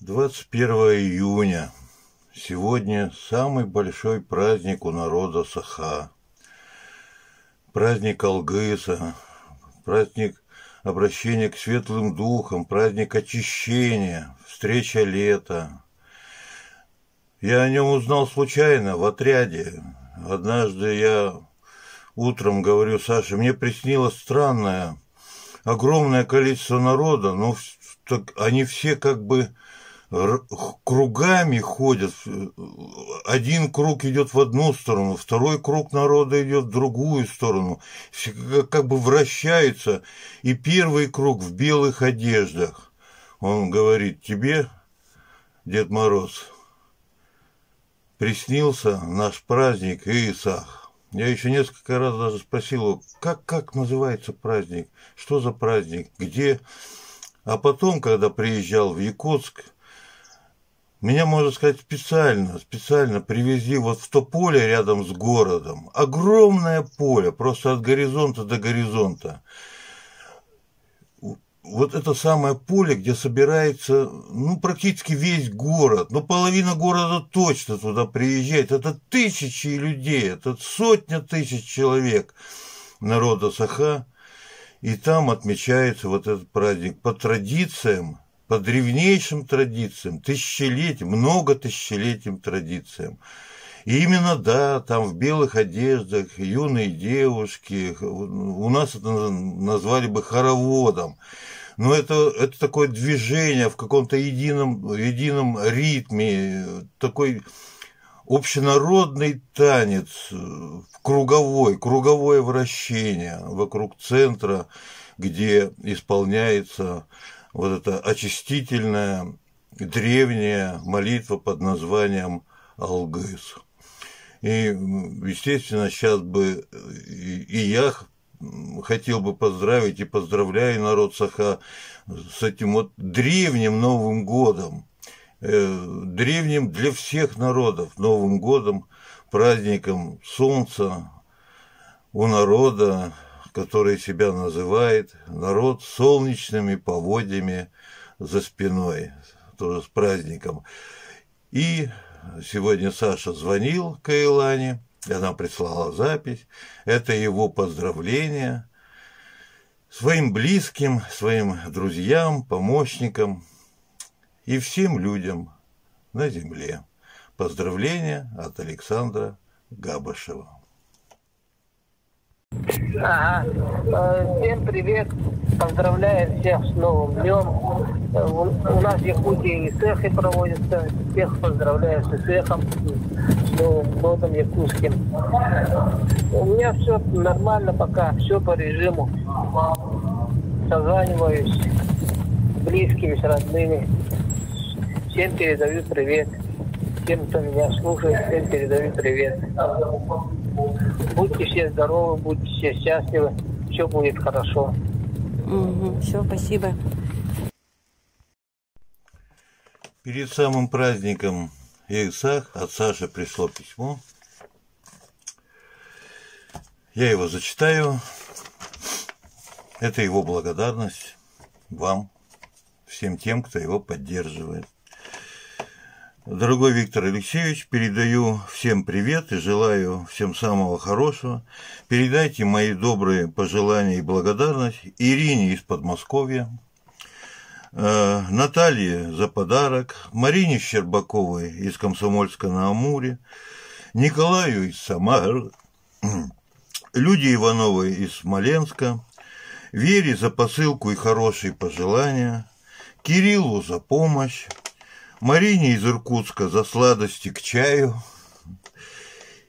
21 июня. Сегодня самый большой праздник у народа Саха. Праздник Алгыса, праздник обращения к светлым духам, праздник очищения, встреча лета. Я о нем узнал случайно в отряде. Однажды я утром говорю Саше, мне приснилось странное, огромное количество народа, но они все как бы кругами ходят. Один круг идет в одну сторону, второй круг народа идет в другую сторону. Все как бы вращаются. И первый круг в белых одеждах. Он говорит, тебе, Дед Мороз, приснился наш праздник Исах. Я еще несколько раз даже спросил его, как называется праздник, что за праздник, где. А потом, когда приезжал в Якутск, меня, можно сказать, специально привезли вот в то поле рядом с городом. Огромное поле, просто от горизонта до горизонта. Вот это самое поле, где собирается, практически весь город. Половина города точно туда приезжает. Это тысячи людей, это сотня тысяч человек народа Саха. И там отмечается вот этот праздник по традициям, по древнейшим традициям, тысячелетиям, много тысячелетиям традициям. И именно, да, там в белых одеждах юные девушки, у нас это назвали бы хороводом. Но это такое движение в каком-то едином ритме, такой общенародный танец, круговое вращение вокруг центра, где исполняется вот эта очистительная древняя молитва под названием Алгыс. И, естественно, сейчас бы и я хотел бы поздравить и поздравляю народ Саха с этим вот древним Новым годом, древним для всех народов Новым годом, праздником солнца у народа, который себя называет народ с солнечными поводьями за спиной, тоже с праздником. И сегодня Саша звонил Каилане, и она прислала запись. Это его поздравления своим близким, своим друзьям, помощникам и всем людям на земле. Поздравления от Александра Габышева. Всем привет, поздравляю всех с Новым днем. У нас в Якутии ИСЭХи проводятся, всех поздравляю с ИСЭХом, с Новым годом якутским. У меня все нормально пока, все по режиму. Созваниваюсь с близкими, с родными. Всем передаю привет. Тем, кто меня слушает, всем передаю привет. Будьте все здоровы, будьте все счастливы, все будет хорошо. Все, спасибо. Перед самым праздником Исах от Саши пришло письмо. Я его зачитаю. Это его благодарность вам, всем тем, кто его поддерживает. Дорогой Виктор Алексеевич, передаю всем привет и желаю всем самого хорошего. Передайте мои добрые пожелания и благодарность Ирине из Подмосковья, Наталье за подарок, Марине Щербаковой из Комсомольска-на-Амуре, Николаю из Самары, Люде Ивановой из Смоленска, Вере за посылку и хорошие пожелания, Кириллу за помощь, Марине из Иркутска за сладости к чаю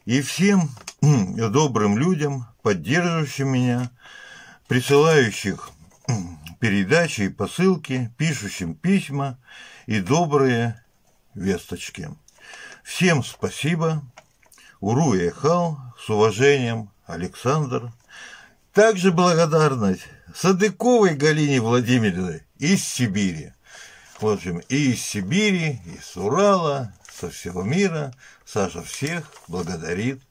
и всем добрым людям, поддерживающим меня, присылающих передачи и посылки, пишущим письма и добрые весточки. Всем спасибо. Уру и Эхал, с уважением, Александр. Также благодарность Садыковой Галине Владимировне из Сибири. В общем, и из Сибири, и с Урала, со всего мира Саша всех благодарит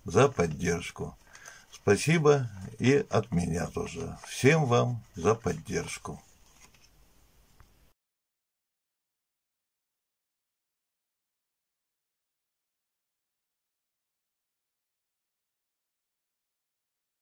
за поддержку. Спасибо и от меня тоже. Всем вам за поддержку.